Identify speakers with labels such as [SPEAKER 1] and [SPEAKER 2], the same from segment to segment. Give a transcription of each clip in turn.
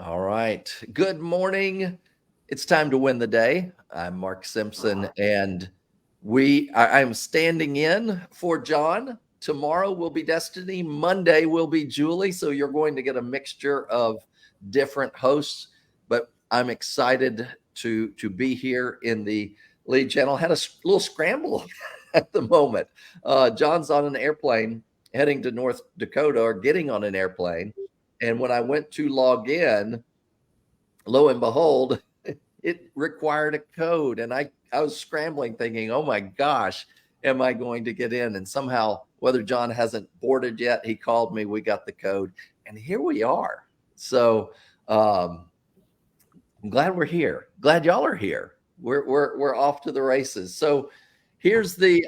[SPEAKER 1] All right. Good morning. It's time to win the day. I'm Mark Simpson, and I'm standing in for John. Tomorrow will be Destiny. Monday will be Julie. So you're going to get a mixture of different hosts, but I'm excited to be here in the lead channel. Had a little scramble at the moment. John's on an airplane heading to North Dakota, or getting on an airplane. And when I went to log in, lo and behold, it required a code. And I was scrambling thinking, oh my gosh, am I going to get in? And somehow, whether John hasn't boarded yet, he called me, we got the code, and here we are. So I'm glad we're here. Glad y'all are here. We're off to the races. So here's the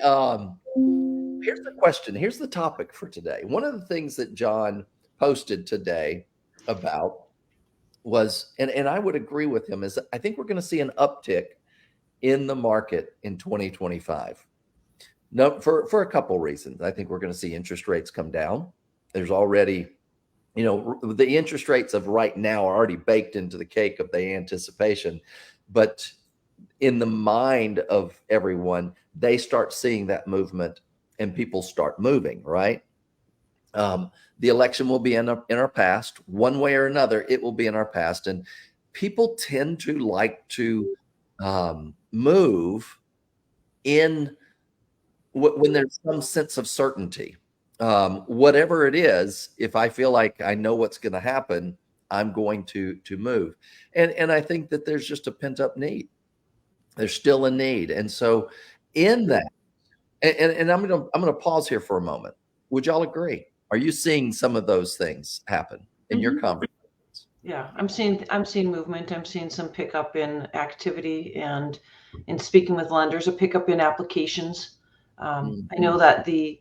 [SPEAKER 1] question. Here's the topic for today. One of the things that John posted today about was, and I would agree with him, is I think we're going to see an uptick in the market in 2025. No, for a couple reasons. I think we're going to see interest rates come down. There's already, the interest rates of right now are already baked into the cake of the anticipation, but in the mind of everyone, they start seeing that movement and people start moving, right? The election will be in our past, one way or another. It will be in our past, and people tend to like to move in when there's some sense of certainty. Whatever it is, if I feel like I know what's going to happen, I'm going to move. And I think that there's just a pent up need. There's still a need, and so in that, and I'm gonna pause here for a moment. Would y'all agree? Are you seeing some of those things happen in your conversations?
[SPEAKER 2] Yeah, I'm seeing movement. I'm seeing some pickup in activity, and in speaking with lenders, a pickup in applications. I know that the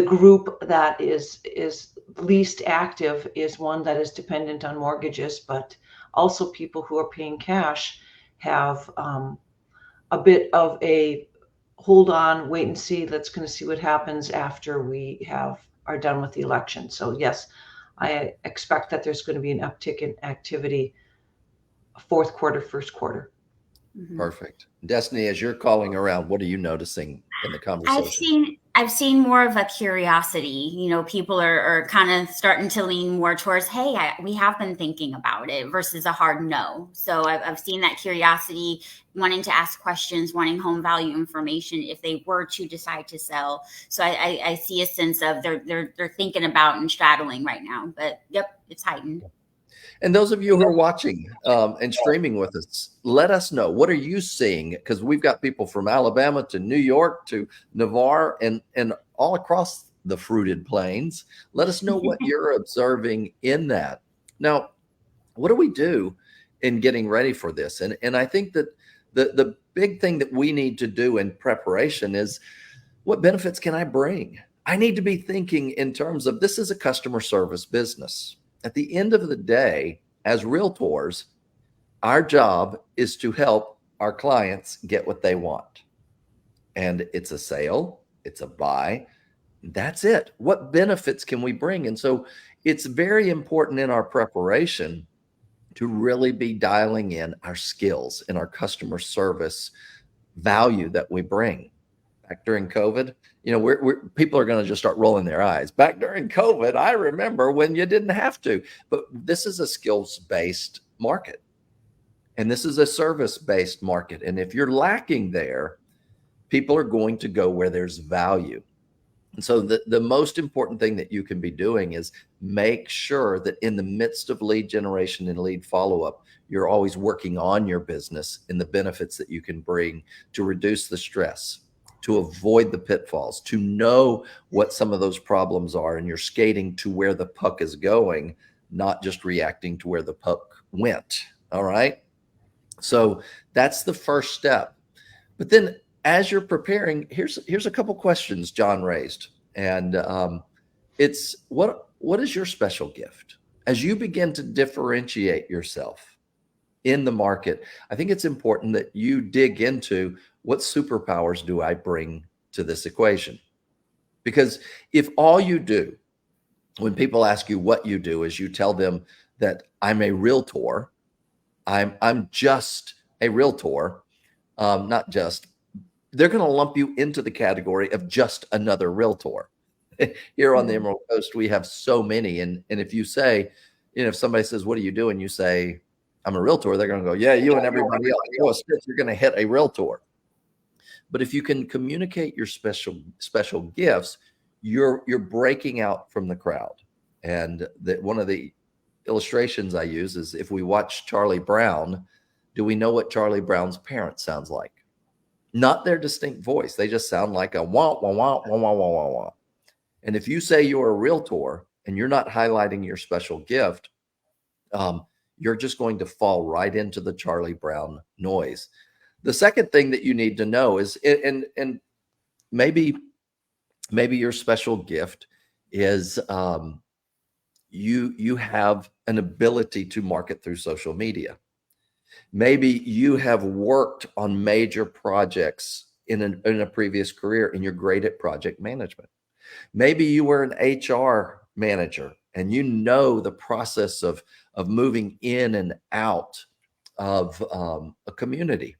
[SPEAKER 2] group that is least active is one that is dependent on mortgages, but also people who are paying cash have a bit of a hold on, wait and see. Let's going to see what happens after we are done with the election. So yes, I expect that there's going to be an uptick in activity fourth quarter, first quarter.
[SPEAKER 1] Perfect. Destiny, as you're calling around, what are you noticing in the conversation?
[SPEAKER 3] I've seen more of a curiosity. People are kind of starting to lean more towards, hey, we have been thinking about it, versus a hard no. So I've seen that curiosity, wanting to ask questions, wanting home value information if they were to decide to sell. So I see a sense of they're thinking about and straddling right now. But yep, it's heightened.
[SPEAKER 1] And those of you who are watching and streaming with us, let us know, what are you seeing? Because we've got people from Alabama to New York to Navarre and all across the fruited plains. Let us know what you're observing in that. Now, what do we do in getting ready for this? And I think that the big thing that we need to do in preparation is, what benefits can I bring? I need to be thinking in terms of, this is a customer service business. At the end of the day, as realtors, our job is to help our clients get what they want. And it's a sale, it's a buy. That's it. What benefits can we bring? And so it's very important in our preparation to really be dialing in our skills and our customer service value that we bring. Back during COVID, people are going to just start rolling their eyes. Back during COVID, I remember when you didn't have to. But this is a skills-based market, and this is a service-based market. And if you're lacking there, people are going to go where there's value. And so the most important thing that you can be doing is make sure that in the midst of lead generation and lead follow-up, you're always working on your business and the benefits that you can bring to reduce the stress, to avoid the pitfalls, to know what some of those problems are, and you're skating to where the puck is going, not just reacting to where the puck went. All right. So that's the first step. But then as you're preparing, here's a couple questions John raised. And it's what is your special gift? As you begin to differentiate yourself in the market, I think it's important that you dig into, what superpowers do I bring to this equation? Because if all you do when people ask you what you do is you tell them that I'm a realtor. I'm just a realtor, not just. They're going to lump you into the category of just another realtor. Here on the Emerald Coast, we have so many, and if you say, if somebody says, "What do you do?" and you say, "I'm a realtor," they're going to go, "Yeah, you and everybody else. You're going to hit a realtor." But if you can communicate your special gifts, you're breaking out from the crowd. And that one of the illustrations I use is, if we watch Charlie Brown, do we know what Charlie Brown's parents sounds like? Not their distinct voice. They just sound like a wah, wah, wah, wah, wah, wah, wah, wah. And if you say you're a realtor and you're not highlighting your special gift, you're just going to fall right into the Charlie Brown noise. The second thing that you need to know is, and maybe your special gift is you have an ability to market through social media. Maybe you have worked on major projects in a previous career and you're great at project management. Maybe you were an HR manager and you know the process of moving in and out of a community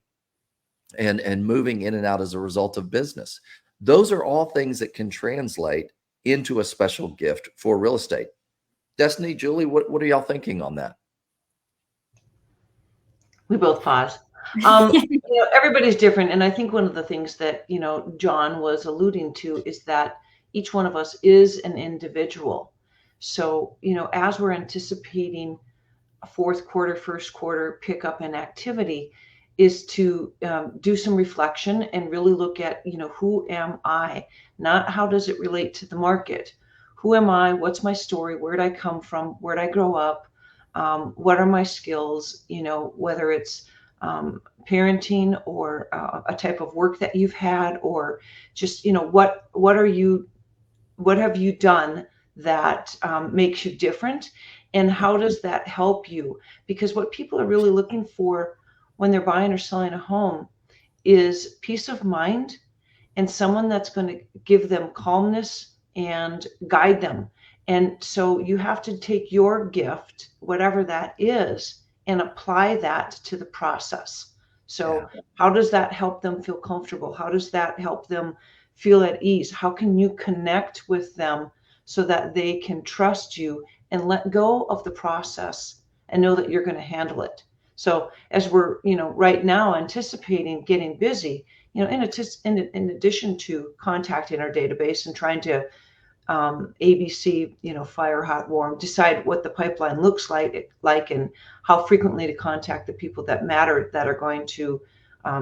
[SPEAKER 1] and moving in and out as a result of business. Those are all things that can translate into a special gift for real estate. Destiny, Julie, what are y'all thinking on that?
[SPEAKER 2] We both pause. Everybody's different. And I think one of the things that, John was alluding to is that each one of us is an individual. So, as we're anticipating a fourth quarter, first quarter pickup in activity, is to do some reflection and really look at, who am I? Not how does it relate to the market? Who am I? What's my story? Where did I come from? Where did I grow up? What are my skills? Whether it's parenting or a type of work that you've had, or just, what have you done that makes you different? And how does that help you? Because what people are really looking for when they're buying or selling a home is peace of mind and someone that's going to give them calmness and guide them. And so you have to take your gift, whatever that is, and apply that to the process. So how does that help them feel comfortable? How does that help them feel at ease? How can you connect with them so that they can trust you and let go of the process and know that you're going to handle it? So as we're, right now anticipating getting busy, in addition to contacting our database and trying to ABC, fire, hot, warm, decide what the pipeline looks like and how frequently to contact the people that matter that are going to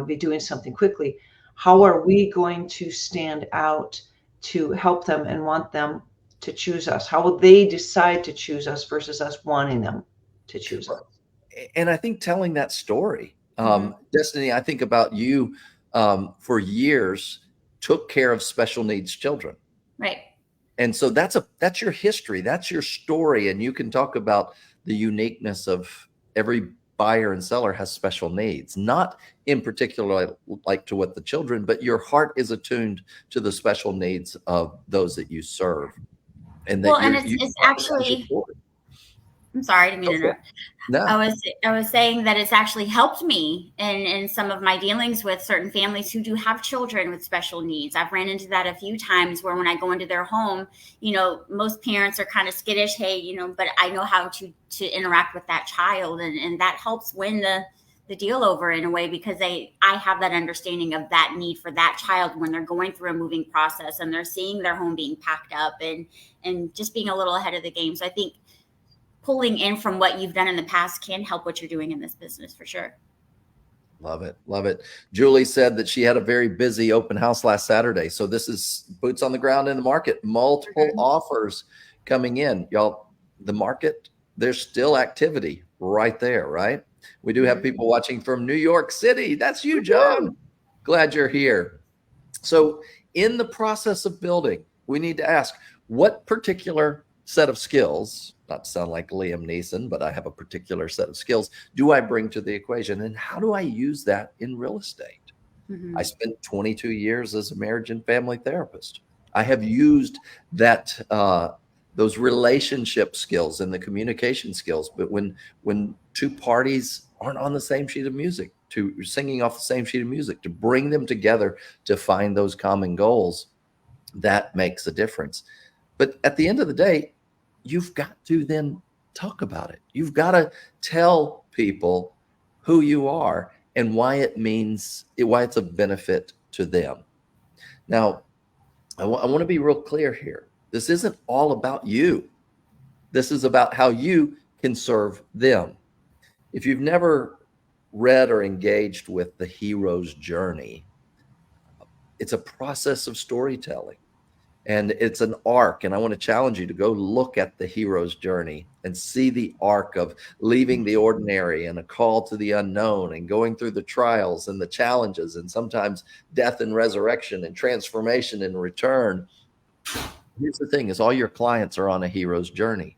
[SPEAKER 2] be doing something quickly. How are we going to stand out to help them and want them to choose us? How will they decide to choose us versus us wanting them to choose us?
[SPEAKER 1] And I think telling that story, Destiny, I think about you for years took care of special needs children.
[SPEAKER 3] Right.
[SPEAKER 1] And so that's your history. That's your story. And you can talk about the uniqueness of every buyer and seller has special needs, not in particular like to what the children, but your heart is attuned to the special needs of those that you serve. And that
[SPEAKER 3] it's actually, I'm sorry, I didn't mean to interrupt. No. I was saying that it's actually helped me in some of my dealings with certain families who do have children with special needs. I've ran into that a few times where when I go into their home, most parents are kind of skittish, hey, but I know how to interact with that child. And that helps win the deal over in a way, because I have that understanding of that need for that child when they're going through a moving process and they're seeing their home being packed up and just being a little ahead of the game. So I think pulling in from what you've done in the past can help what you're doing in this business for sure.
[SPEAKER 1] Love it. Love it. Julie said that she had a very busy open house last Saturday. So this is boots on the ground in the market, multiple offers coming in. Y'all, the market, there's still activity right there, right? We do have people watching from New York City. That's you, John. Glad you're here. So in the process of building, we need to ask, what particular set of skills, not to sound like Liam Neeson, but I have a particular set of skills, do I bring to the equation? And how do I use that in real estate? I spent 22 years as a marriage and family therapist. I have used that those relationship skills and the communication skills. But when two parties aren't on the same sheet of music, to singing off the same sheet of music, to bring them together to find those common goals, that makes a difference. But at the end of the day, you've got to then talk about it. You've got to tell people who you are and why it's a benefit to them. Now, I want to be real clear here. This isn't all about you. This is about how you can serve them. If you've never read or engaged with The Hero's Journey, it's a process of storytelling. And it's an arc. And I want to challenge you to go look at The Hero's Journey and see the arc of leaving the ordinary and a call to the unknown and going through the trials and the challenges and sometimes death and resurrection and transformation and return. Here's the thing, is all your clients are on a hero's journey.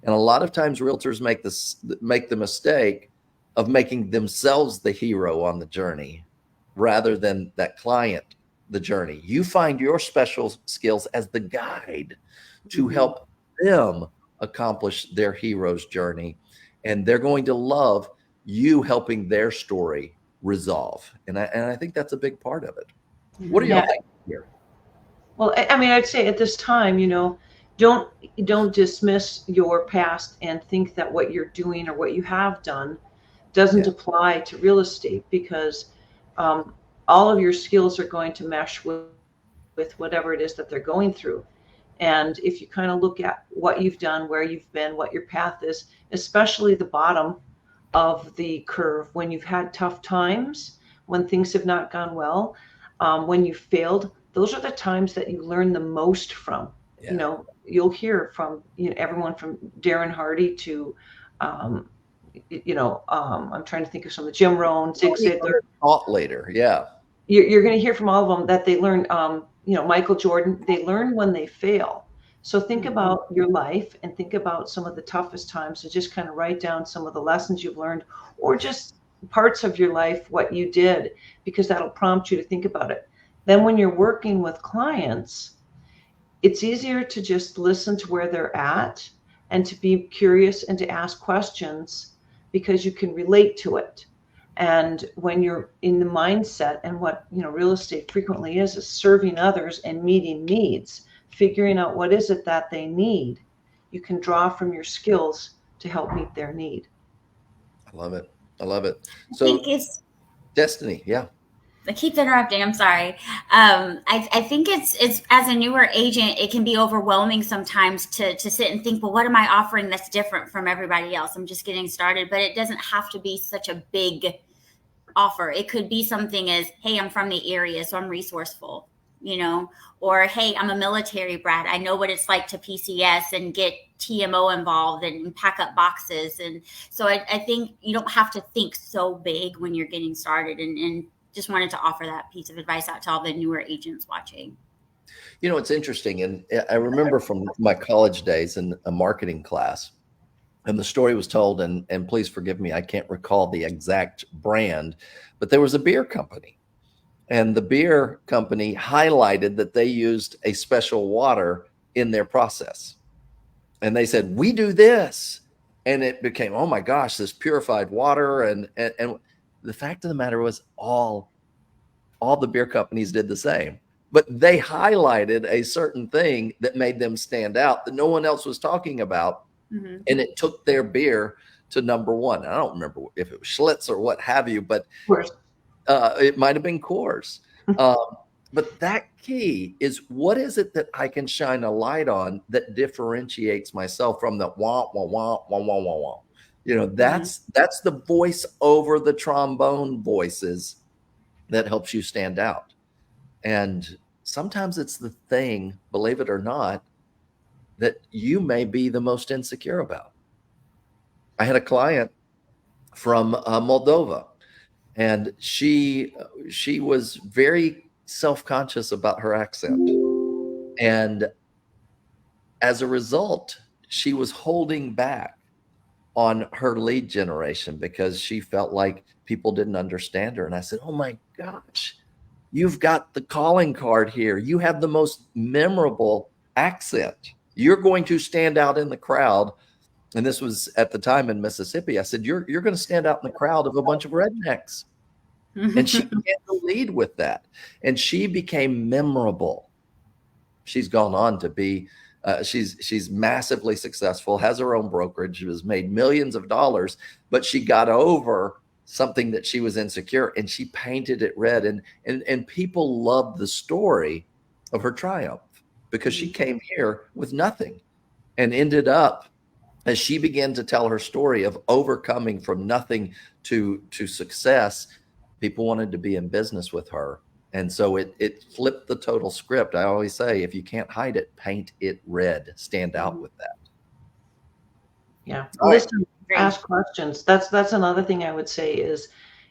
[SPEAKER 1] And a lot of times realtors make the mistake of making themselves the hero on the journey rather than that client the journey. You find your special skills as the guide to help them accomplish their hero's journey. And they're going to love you helping their story resolve. And I think that's a big part of it. What do you think here?
[SPEAKER 2] Well, I mean, I'd say at this time, don't dismiss your past and think that what you're doing or what you have done doesn't apply to real estate, because all of your skills are going to mesh with whatever it is that they're going through. And if you kind of look at what you've done, where you've been, what your path is, especially the bottom of the curve, when you've had tough times, when things have not gone well, when you failed, those are the times that you learn the most from. You'll hear from everyone from Darren Hardy to I'm trying to think of some of the Jim Rohn, Zig Ziglar.
[SPEAKER 1] Thought later,
[SPEAKER 2] You're going to hear from all of them that they learn. Michael Jordan, they learn when they fail. So think about your life and think about some of the toughest times, and just kind of write down some of the lessons you've learned, or just parts of your life, what you did, because that'll prompt you to think about it. Then when you're working with clients, it's easier to just listen to where they're at and to be curious and to ask questions, because you can relate to it. And when you're in the mindset, and what real estate frequently is serving others and meeting needs, figuring out what is it that they need, you can draw from your skills to help meet their need.
[SPEAKER 1] I love it. So Destiny,
[SPEAKER 3] I keep interrupting. I'm sorry. I think it's as a newer agent, it can be overwhelming sometimes to sit and think, well, what am I offering that's different from everybody else? I'm just getting started, but it doesn't have to be such a big offer. It could be something as, hey, I'm from the area, so I'm resourceful, or hey, I'm a military brat. I know what it's like to PCS and get TMO involved and pack up boxes. And so I think you don't have to think so big when you're getting started, and just wanted to offer that piece of advice out to all the newer agents watching.
[SPEAKER 1] It's interesting. And I remember from my college days in a marketing class, and the story was told, and please forgive me, I can't recall the exact brand, but there was a beer company, and the beer company highlighted that they used a special water in their process. And they said, we do this. And it became, oh my gosh, this purified water. And the fact of the matter was all the beer companies did the same, but they highlighted a certain thing that made them stand out that no one else was talking about. Mm-hmm. And it took their beer to number one. I don't remember if it was Schlitz or what have you, but it might've been Coors. But that key is, what is it that I can shine a light on that differentiates myself from the wah, wah, wah, wah, wah, wah, wah. That's the voice over the trombone voices that helps you stand out. And sometimes it's the thing, believe it or not, that you may be the most insecure about. I had a client from Moldova, and she was very self-conscious about her accent. And as a result, she was holding back on her lead generation because she felt like people didn't understand her. And I said, oh my gosh, you've got the calling card here. You have the most memorable accent. You're going to stand out in the crowd. And this was at the time in Mississippi. I said, you're going to stand out in the crowd of a bunch of rednecks. And she began to lead with that. And she became memorable. She's gone on to be, she's massively successful, has her own brokerage, has made millions of dollars, but she got over something that she was insecure, and she painted it red. And people loved the story of her triumph because she came here with nothing and ended up, as she began to tell her story of overcoming from nothing to success, people wanted to be in business with her. And so it flipped the total script. I always say, if you can't hide it, paint it red. Stand out with that.
[SPEAKER 2] Yeah. Listen, ask questions. That's another thing I would say is,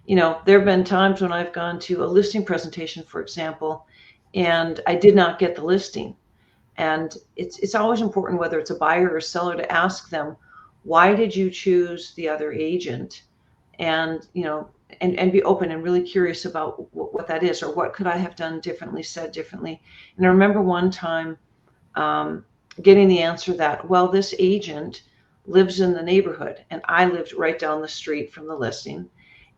[SPEAKER 2] there have been times when I've gone to a listing presentation, for example, and I did not get the listing. And it's always important, whether it's a buyer or seller, to ask them, why did you choose the other agent? And, and be open and really curious about what that is, or what could I have done differently, said differently. And I remember one time getting the answer that, well, this agent lives in the neighborhood, and I lived right down the street from the listing.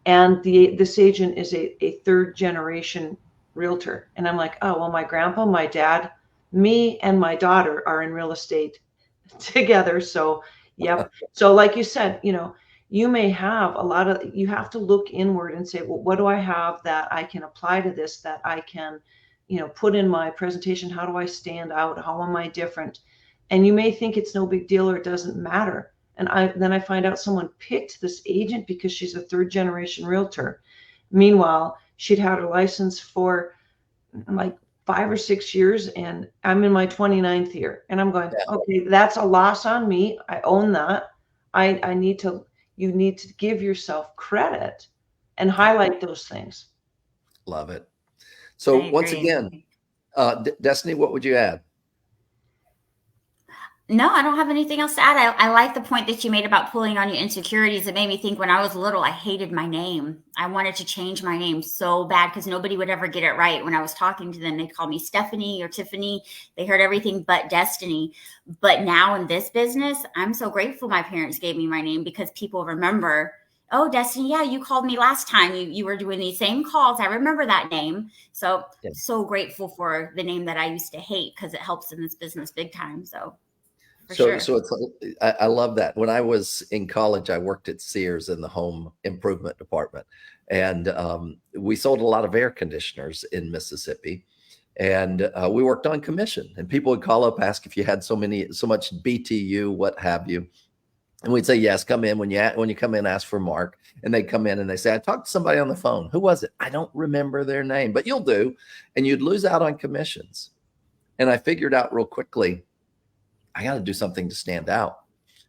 [SPEAKER 2] And this agent is a third generation realtor. And I'm like, oh, well, my grandpa, my dad, me, and my daughter are in real estate together. So, yep. So like you said, you may have you have to look inward and say, well, what do I have that I can apply to this, that I can, put in my presentation? How do I stand out? How am I different? And you may think it's no big deal or it doesn't matter. And then I find out someone picked this agent because she's a third generation realtor. Meanwhile, she'd had her license for like 5 or 6 years, and I'm in my 29th year, and I'm going, okay, that's a loss on me. I own that. You need to give yourself credit and highlight those things.
[SPEAKER 1] Love it. So once again, Destiny, what would you add?
[SPEAKER 3] No, I don't have anything else to add. I like the point that you made about pulling on your insecurities. It made me think, when I was little, I hated my name. I wanted to change my name so bad because nobody would ever get it right. When I was talking to them, they'd call me Stephanie or Tiffany. They heard everything but Destiny. But now in this business, I'm so grateful my parents gave me my name, because people remember, oh, Destiny, yeah, you called me last time. You were doing these same calls. I remember that name. So, so grateful for the name that I used to hate, because it helps in this business big time. So
[SPEAKER 1] I love that. When I was in college, I worked at Sears in the home improvement department, and we sold a lot of air conditioners in Mississippi, and we worked on commission. And people would call up, ask if you had so much BTU, what have you, and we'd say yes. Come in when you come in, ask for Mark, and they'd come in and they say, I talked to somebody on the phone. Who was it? I don't remember their name, but you'll do, and you'd lose out on commissions. And I figured out real quickly, I got to do something to stand out.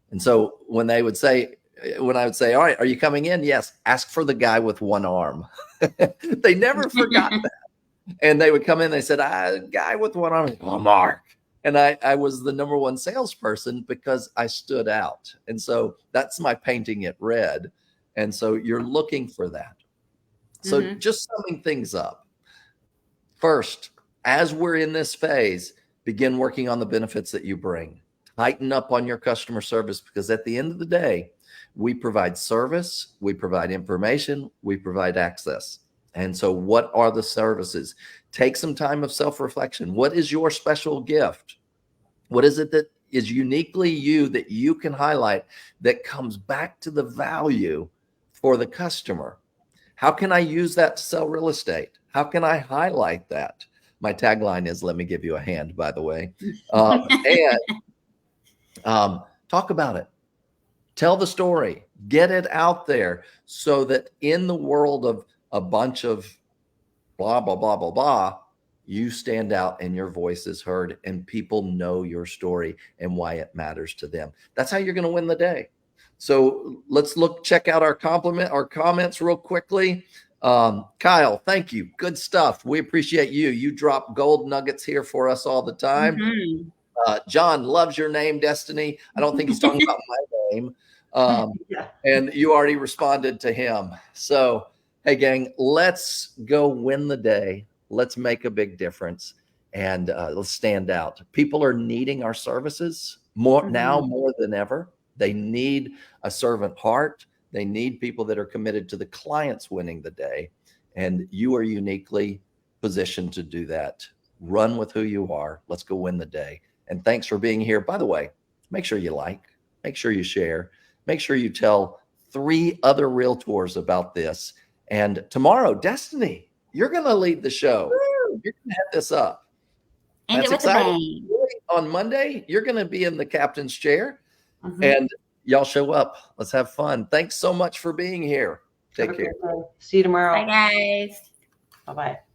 [SPEAKER 1] And so when I would say, all right, are you coming in? Yes. Ask for the guy with one arm. They never forgot that. And they would come in, they said, guy with one arm. Oh, Mark. And I was the number one salesperson because I stood out. And so that's my painting it red. And so you're looking for that. So just summing things up. First, as we're in this phase, begin working on the benefits that you bring. Tighten up on your customer service, because at the end of the day, we provide service, we provide information, we provide access. And so what are the services? Take some time of self-reflection. What is your special gift? What is it that is uniquely you that you can highlight that comes back to the value for the customer? How can I use that to sell real estate? How can I highlight that? My tagline is, let me give you a hand, by the way. Talk about it. Tell the story. Get it out there, so that in the world of a bunch of blah, blah, blah, blah, blah, you stand out and your voice is heard, and people know your story and why it matters to them. That's how you're going to win the day. So let's check out our comments real quickly. Kyle, thank you. Good stuff. We appreciate you. You drop gold nuggets here for us all the time. John loves your name, Destiny. I don't think he's talking about my name. And you already responded to him. So, hey, gang, let's go win the day. Let's make a big difference. and let's stand out. People are needing our services more now more than ever. They need a servant heart. They need people that are committed to the clients winning the day. And you are uniquely positioned to do that. Run with who you are. Let's go win the day. And thanks for being here. By the way, make sure you like, make sure you share, make sure you tell 3 other realtors about this. And tomorrow, Destiny, you're going to lead the show. Woo! You're going to head this up.
[SPEAKER 3] And
[SPEAKER 1] that's
[SPEAKER 3] it with exciting. A bang.
[SPEAKER 1] On Monday, you're going to be in the captain's chair. And y'all show up. Let's have fun. Thanks so much for being here. Take care.
[SPEAKER 2] See you tomorrow.
[SPEAKER 3] Bye, guys.
[SPEAKER 2] Bye-bye.